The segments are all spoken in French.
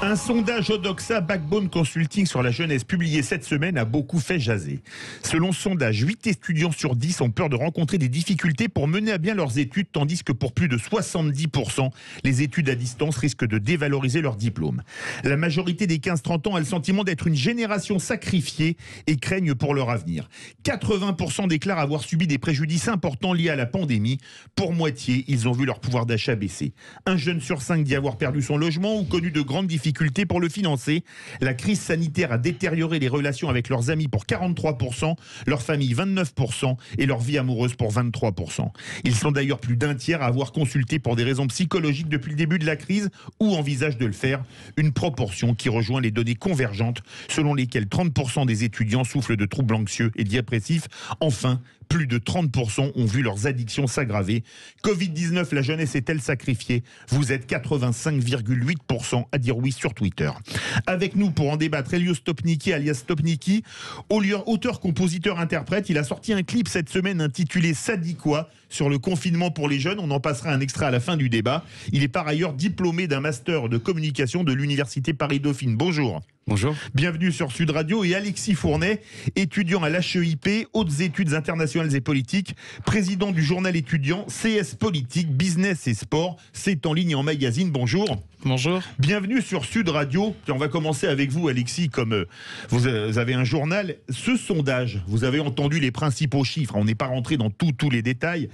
Un sondage Odoxa Backbone Consulting sur la jeunesse publié cette semaine a beaucoup fait jaser. Selon ce sondage, 8 étudiants sur 10 ont peur de rencontrer des difficultés pour mener à bien leurs études, tandis que pour plus de 70%, les études à distance risquent de dévaloriser leur diplôme. La majorité des 15-30 ans a le sentiment d'être une génération sacrifiée et craignent pour leur avenir. 80% déclarent avoir subi des préjudices importants liés à la pandémie. Pour moitié, ils ont vu leur pouvoir d'achat baisser. Un jeune sur 5 dit avoir perdu son logement ou connu de grandes difficultés pour le financer. La crise sanitaire a détérioré les relations avec leurs amis pour 43%, leur famille 29% et leur vie amoureuse pour 23%. Ils sont d'ailleurs plus d'un tiers à avoir consulté pour des raisons psychologiques depuis le début de la crise ou envisagent de le faire, une proportion qui rejoint les données convergentes selon lesquelles 30% des étudiants souffrent de troubles anxieux et dépressifs. Enfin, plus de 30% ont vu leurs addictions s'aggraver. Covid-19, la jeunesse est-elle sacrifiée? Vous êtes 85,8% à dire oui sur Twitter. Avec nous pour en débattre, Elios Stopnicky, alias Stopnicky, auteur, compositeur, interprète. Il a sorti un clip cette semaine intitulé « Ça dit quoi ?» sur le confinement pour les jeunes. On en passera un extrait à la fin du débat. Il est par ailleurs diplômé d'un master de communication de l'Université Paris-Dauphine. Bonjour. Bonjour. Bienvenue sur Sud Radio. Et Alexis Fournet, étudiant à l'HEIP, Hautes études internationales et politiques, président du journal étudiant CS Politique, Business et Sport. C'est en ligne et en magazine. Bonjour. Bonjour. Bienvenue sur Sud Radio. Et on va commencer avec vous, Alexis, comme vous avez un journal. Ce sondage, vous avez entendu les principaux chiffres. On n'est pas rentré dans tous les détails.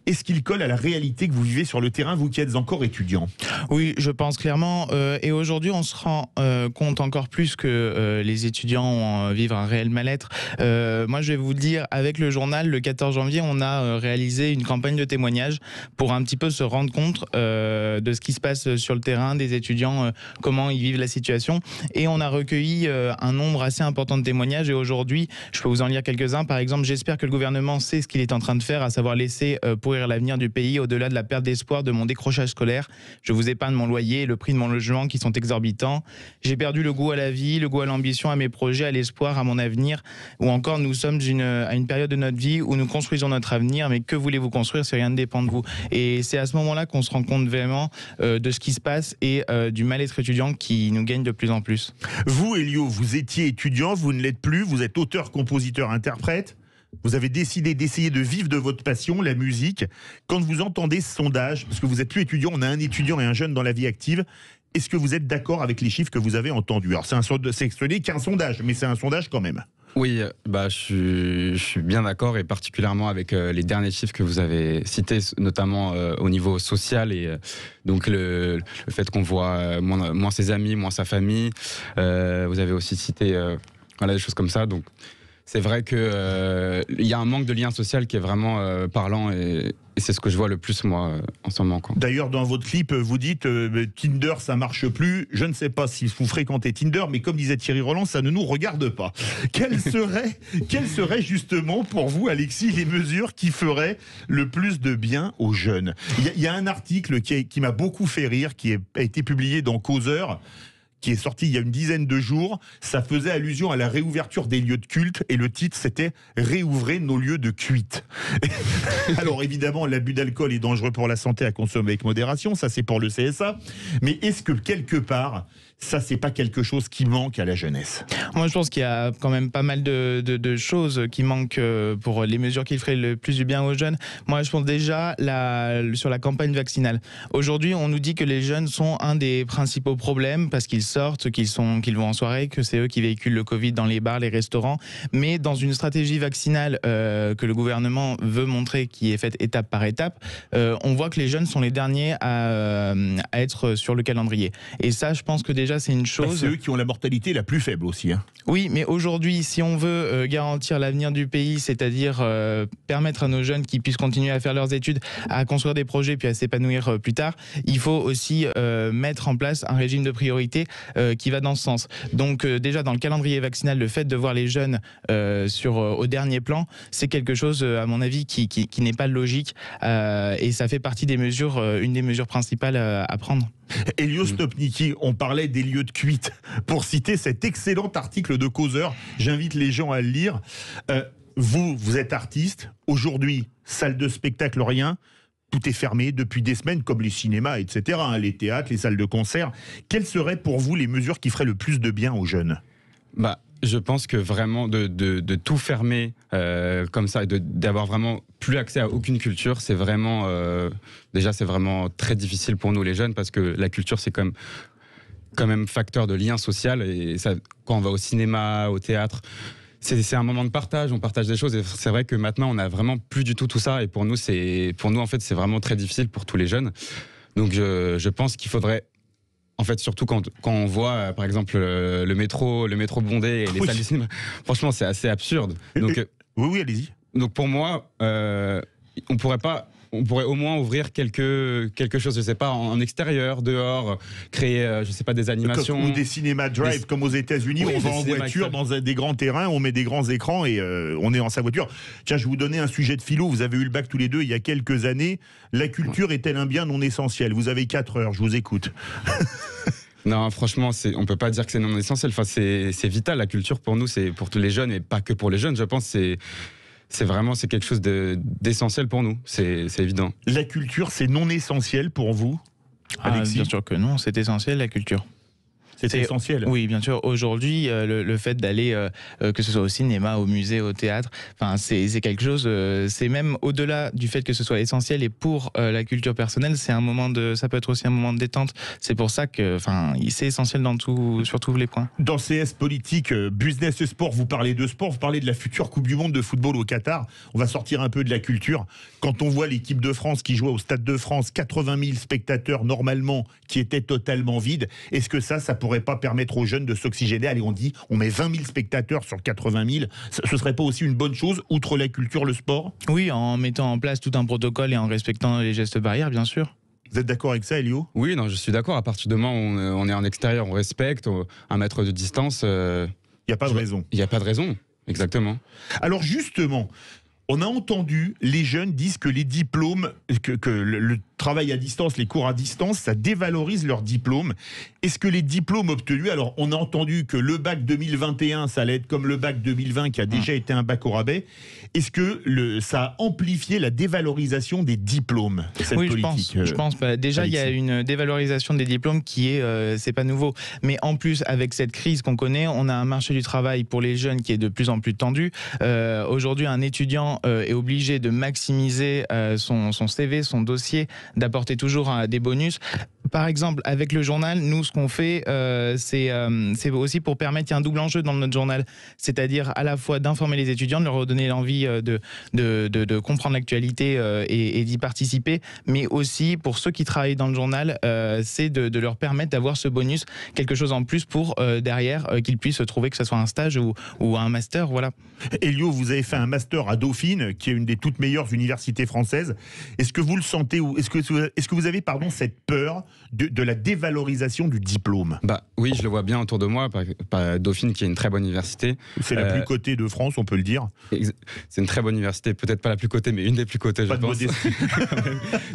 Est-ce qu'il colle à la réalité que vous vivez sur le terrain, vous qui êtes encore étudiant? Oui, je pense clairement. Et aujourd'hui, on se rend compte encore plus que les étudiants vivent un réel mal-être. Moi, je vais vous dire, avec le journal, le 14 janvier, on a réalisé une campagne de témoignages pour un petit peu se rendre compte de ce qui se passe sur le terrain, des étudiants, comment ils vivent la situation. Et on a recueilli un nombre assez important de témoignages. Et aujourd'hui, je peux vous en lire quelques-uns. Par exemple, j'espère que le gouvernement sait ce qu'il est en train de faire, à savoir laisser pourrir l'avenir du pays au-delà de la perte d'espoir de mon décrochage scolaire. Je vous épargne mon loyer et le prix de mon logement qui sont exorbitants. J'ai perdu le goût à la vie, le goût à l'ambition, à mes projets, à l'espoir, à mon avenir. Ou encore, nous sommes à une période de notre vie où nous construisons notre avenir, mais que voulez-vous construire si rien ne dépend de vous? Et c'est à ce moment-là qu'on se rend compte vraiment de ce qui se passe et du mal-être étudiant qui nous gagne de plus en plus. Vous, Elio, vous étiez étudiant, vous ne l'êtes plus, vous êtes auteur, compositeur, interprète. Vous avez décidé d'essayer de vivre de votre passion, la musique. Quand vous entendez ce sondage, parce que vous n'êtes plus étudiant, on a un étudiant et un jeune dans la vie active, est-ce que vous êtes d'accord avec les chiffres que vous avez entendus? Alors, ce n'est qu'un sondage, mais c'est un sondage quand même. Oui, je suis bien d'accord, et particulièrement avec les derniers chiffres que vous avez cités, notamment au niveau social, et donc le fait qu'on voit moins ses amis, moins sa famille. Vous avez aussi cité des choses comme ça, donc c'est vrai qu'il y a un manque de lien social qui est vraiment parlant, et c'est ce que je vois le plus, moi, en ce moment. D'ailleurs, dans votre clip, vous dites Tinder, ça marche plus. Je ne sais pas si vous fréquentez Tinder, mais comme disait Thierry Roland, ça ne nous regarde pas. Quelles seraient justement pour vous, Alexis, les mesures qui feraient le plus de bien aux jeunes? Il y a un article qui m'a beaucoup fait rire, qui a été publié dans Causeur, qui est sorti il y a une dizaine de jours. Ça faisait allusion à la réouverture des lieux de culte, et le titre c'était « Réouvrez nos lieux de cuite ». Alors évidemment, l'abus d'alcool est dangereux pour la santé, à consommer avec modération, ça c'est pour le CSA, mais est-ce que quelque part, ça c'est pas quelque chose qui manque à la jeunesse? Moi je pense qu'il y a quand même pas mal de choses qui manquent pour les mesures qui feraient le plus du bien aux jeunes. Moi je pense déjà sur la campagne vaccinale. Aujourd'hui on nous dit que les jeunes sont un des principaux problèmes parce qu'ils sortent, qu'ils vont en soirée, que c'est eux qui véhiculent le Covid dans les bars, les restaurants. Mais dans une stratégie vaccinale que le gouvernement veut montrer, qui est faite étape par étape, on voit que les jeunes sont les derniers à être sur le calendrier. Et ça, je pense que déjà, c'est une chose... c'est eux qui ont la mortalité la plus faible aussi. Hein. Oui, mais aujourd'hui, si on veut garantir l'avenir du pays, c'est-à-dire permettre à nos jeunes qui puissent continuer à faire leurs études, à construire des projets puis à s'épanouir plus tard, il faut aussi mettre en place un régime de priorité qui va dans ce sens. Donc déjà dans le calendrier vaccinal, le fait de voir les jeunes au dernier plan, c'est quelque chose à mon avis qui n'est pas logique et ça fait partie des mesures, une des mesures principales à prendre. Elios Stopnicky, on parlait des lieux de cuite. Pour citer cet excellent article de Causeur, j'invite les gens à le lire. Vous êtes artiste, aujourd'hui, salle de spectacle, rien. tout est fermé depuis des semaines, comme les cinémas, etc., hein, les théâtres, les salles de concert. Quelles seraient pour vous les mesures qui feraient le plus de bien aux jeunes ? Je pense que vraiment de tout fermer comme ça et d'avoir vraiment plus accès à aucune culture, c'est vraiment déjà c'est vraiment très difficile pour nous les jeunes, parce que la culture c'est quand même facteur de lien social, et ça, quand on va au cinéma, au théâtre, c'est un moment de partage, on partage des choses, et c'est vrai que maintenant on a vraiment plus du tout ça, et pour nous en fait c'est vraiment très difficile pour tous les jeunes. Donc je pense qu'il faudrait, en fait, surtout quand on voit, par exemple, le métro bondé et les salles de cinéma, franchement, c'est assez absurde. Donc, oui, allez-y. Donc pour moi, on pourrait au moins ouvrir quelque chose, je sais pas, en extérieur, dehors, créer, je sais pas, des animations. Ou des cinémas drive, comme aux États-Unis, oui, on va en voiture dans des grands terrains, on met des grands écrans et on est en sa voiture. Tiens, je vais vous donner un sujet de philo. Vous avez eu le bac tous les deux il y a quelques années. La culture est-elle un bien non essentiel ? Vous avez 4 heures, je vous écoute. Non, franchement, on peut pas dire que c'est non essentiel. Enfin, c'est vital, la culture pour nous, c'est pour tous les jeunes, et pas que pour les jeunes. Je pense c'est vraiment quelque chose d'essentiel pour nous, c'est évident. La culture, c'est non essentiel pour vous, Alexis ? Bien sûr que non, c'est essentiel la culture. C'est essentiel. Oui, bien sûr. Aujourd'hui, le fait d'aller, que ce soit au cinéma, au musée, au théâtre, enfin, c'est quelque chose. C'est même au-delà du fait que ce soit essentiel, et pour la culture personnelle, ça peut être aussi un moment de détente. C'est pour ça que, enfin, c'est essentiel sur tous les points. Dans CS Politique, Business et Sport, vous parlez de sport, vous parlez de la future Coupe du Monde de football au Qatar. On va sortir un peu de la culture. Quand on voit l'équipe de France qui jouait au Stade de France, 80 000 spectateurs normalement, qui étaient totalement vides, est-ce que ça pourrait pas permettre aux jeunes de s'oxygéner ? Allez, on met 20 000 spectateurs sur 80 000. Ce serait pas aussi une bonne chose, outre la culture, le sport ? Oui, en mettant en place tout un protocole et en respectant les gestes barrières, bien sûr. Vous êtes d'accord avec ça, Elio ? Oui, non, je suis d'accord. À partir du moment où on est en extérieur, on respecte, 1 mètre de distance. Il n'y a pas de raison. Il n'y a pas de raison, exactement. Alors justement, on a entendu, les jeunes disent que les diplômes, que le travail à distance, les cours à distance, ça dévalorise leurs diplômes. Est-ce que les diplômes obtenus, alors on a entendu que le bac 2021, ça allait être comme le bac 2020 qui a déjà été un bac au rabais. Est-ce que ça a amplifié la dévalorisation des diplômes, cette politique ? Je pense. Déjà, il y a une dévalorisation des diplômes qui c'est pas nouveau. Mais en plus, avec cette crise qu'on connaît, on a un marché du travail pour les jeunes qui est de plus en plus tendu. Aujourd'hui, un étudiant est obligé de maximiser son CV, son dossier, d'apporter toujours des bonus. Par exemple, avec le journal, nous, ce qu'on fait, c'est aussi pour permettre, il y a un double enjeu dans notre journal, c'est-à-dire à la fois d'informer les étudiants, de leur redonner l'envie de comprendre l'actualité et d'y participer, mais aussi pour ceux qui travaillent dans le journal, c'est de leur permettre d'avoir ce bonus, quelque chose en plus pour derrière qu'ils puissent trouver, que ce soit un stage ou un master, voilà. Elio, vous avez fait un master à Dauphine, qui est une des toutes meilleures universités françaises. Est-ce que vous le sentez, ou est-ce que vous avez cette peur de la dévalorisation du diplôme ? Oui, je le vois bien autour de moi. Dauphine, qui est une très bonne université. C'est la plus cotée de France, on peut le dire. C'est une très bonne université, peut-être pas la plus cotée, mais une des plus cotées, je pense.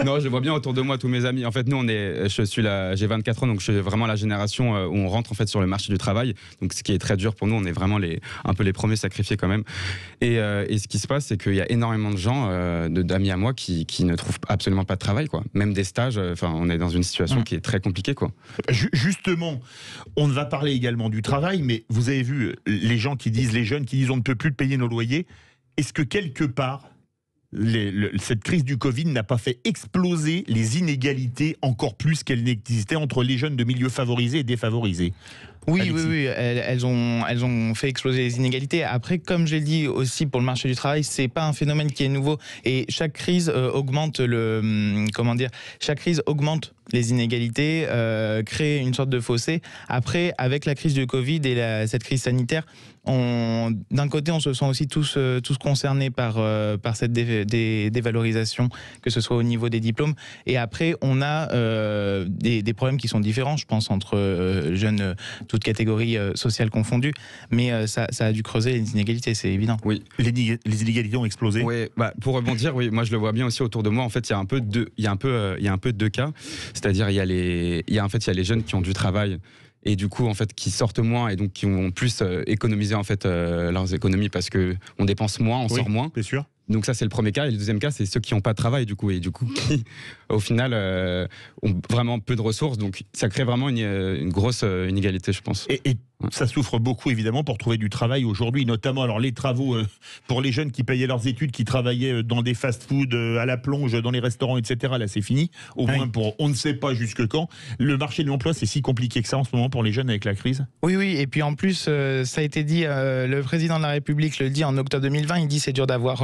Non, je vois bien autour de moi tous mes amis. En fait, nous, j'ai 24 ans, donc je suis vraiment la génération où on rentre en fait sur le marché du travail. Donc, ce qui est très dur pour nous, on est vraiment un peu les premiers sacrifiés quand même. Et ce qui se passe, c'est qu'il y a énormément de gens, d'amis à moi, qui ne trouvent absolument pas de travail, quoi. Même des stages. Enfin, on est dans une situation qui est très compliquée, quoi. Justement, on va parler également du travail, mais vous avez vu les jeunes qui disent on ne peut plus payer nos loyers. Est-ce que quelque part, cette crise du Covid n'a pas fait exploser les inégalités encore plus qu'elles n'existaient entre les jeunes de milieux favorisés et défavorisés ? Oui, elles ont fait exploser les inégalités. Après, comme j'ai dit aussi pour le marché du travail, c'est pas un phénomène qui est nouveau, et chaque crise augmente les inégalités, crée une sorte de fossé. Après, avec la crise du Covid et cette crise sanitaire, d'un côté, on se sent aussi tous concernés par cette dévalorisation, que ce soit au niveau des diplômes. Et après, on a des problèmes qui sont différents, je pense, entre jeunes, toutes catégories sociales confondues. Mais ça a dû creuser les inégalités, c'est évident. Oui. Les inégalités ont explosé. Oui. Pour rebondir, oui, moi je le vois bien aussi autour de moi. En fait, il y a un peu deux cas. C'est-à-dire, il y a les jeunes qui ont du travail, et du coup en fait qui sortent moins, et donc qui ont plus économisé en fait leurs économies, parce que on dépense moins, on sort moins. Bien sûr. Donc ça c'est le premier cas, et le deuxième cas c'est ceux qui n'ont pas de travail du coup, et du coup qui au final ont vraiment peu de ressources, donc ça crée vraiment une grosse inégalité, je pense. Et ça souffre beaucoup évidemment pour trouver du travail aujourd'hui, notamment alors les travaux pour les jeunes qui payaient leurs études, qui travaillaient dans des fast-food, à la plonge, dans les restaurants, etc. Là c'est fini, au moins pour on ne sait pas jusque quand. Le marché de l'emploi c'est si compliqué que ça en ce moment pour les jeunes avec la crise? Oui, et puis en plus, ça a été dit, le président de la République le dit en octobre 2020, il dit c'est dur d'avoir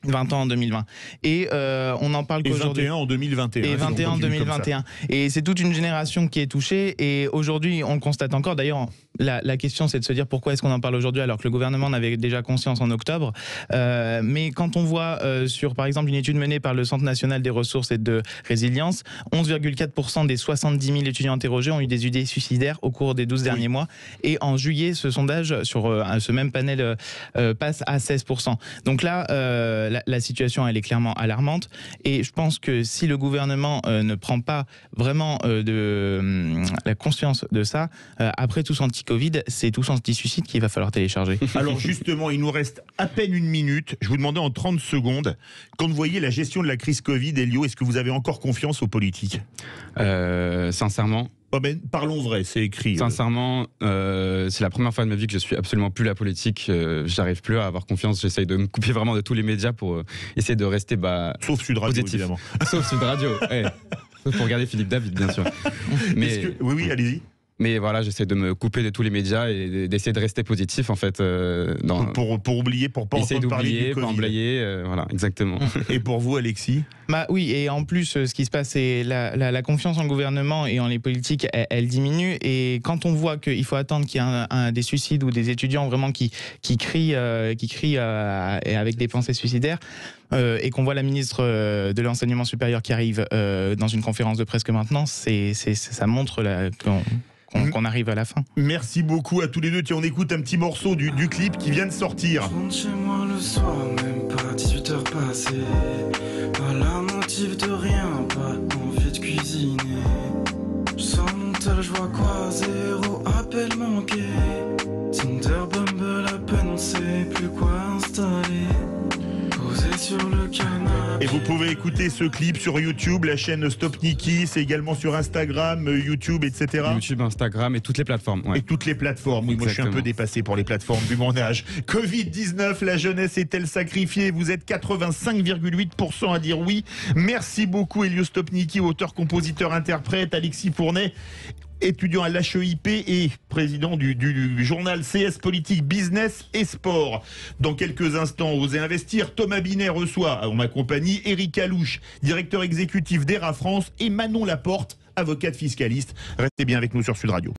20 ans en 2020. Et on en parle qu'aujourd'hui. Et 21 en 2021. Et 21 en 2021. Et c'est toute une génération qui est touchée. Et aujourd'hui, on le constate encore. D'ailleurs, la question, c'est de se dire pourquoi est-ce qu'on en parle aujourd'hui alors que le gouvernement en avait déjà conscience en octobre. Mais quand on voit sur, par exemple, une étude menée par le Centre national des ressources et de résilience, 11,4% des 70 000 étudiants interrogés ont eu des idées suicidaires au cours des 12 derniers mois. Et en juillet, ce sondage sur ce même panel passe à 16%. Donc là, la situation elle est clairement alarmante et je pense que si le gouvernement ne prend pas vraiment la conscience de ça, après tous anti-Covid, c'est tous anti-suicide qu'il va falloir télécharger. Alors justement, il nous reste à peine une minute. Je vous demandais en 30 secondes, quand vous voyez la gestion de la crise Covid, Elio, est-ce que vous avez encore confiance aux politiques? Sincèrement, parlons vrai, c'est écrit. Sincèrement, c'est la première fois de ma vie que je suis absolument plus la politique. J'arrive plus à avoir confiance. J'essaye de me couper vraiment de tous les médias pour essayer de rester sauf Sud Radio, positif. Évidemment. Sauf Sud Radio. Sauf pour regarder Philippe David, bien sûr. Mais oui, allez-y. Mais voilà, j'essaie de me couper de tous les médias et d'essayer de rester positif en fait. Pour oublier, pour pas entendre parler du Covid. Pour oublier, voilà, exactement. Et pour vous, Alexis? Oui, et en plus, ce qui se passe, c'est la confiance en le gouvernement et en les politiques, elle diminue. Et quand on voit qu'il faut attendre qu'il y ait des suicides ou des étudiants vraiment qui crient avec des pensées suicidaires, et qu'on voit la ministre de l'enseignement supérieur qui arrive dans une conférence de presse que maintenant, ça montre qu'on arrive à la fin. Merci beaucoup à tous les deux. Tiens, on écoute un petit morceau du clip qui vient de sortir. Je rentre chez moi le soir, même pas 18h passées. Pas la motive de rien, pas envie de cuisiner. Je sors mon tel, je vois quoi, 0 appel manqué. Tinder, Bumble, à peine on sait plus quoi installer. Posé sur le canapé. Et vous pouvez écouter ce clip sur YouTube, la chaîne Stop Niki, c'est également sur Instagram, YouTube, etc. YouTube, Instagram et toutes les plateformes. Ouais. Et toutes les plateformes. Oui, moi je suis un peu dépassé pour les plateformes vu mon âge. Covid-19, la jeunesse est-elle sacrifiée? Vous êtes 85,8% à dire oui. Merci beaucoup Elio Stopniki, auteur, compositeur, interprète, Alexis Fournet, étudiant à l'HEIP et président du journal CS Politique, Business et Sport. Dans quelques instants, Osez Investir, Thomas Binet reçoit en ma compagnie Éric Alouche, directeur exécutif d'ERA France, et Manon Laporte, avocate fiscaliste. Restez bien avec nous sur Sud Radio.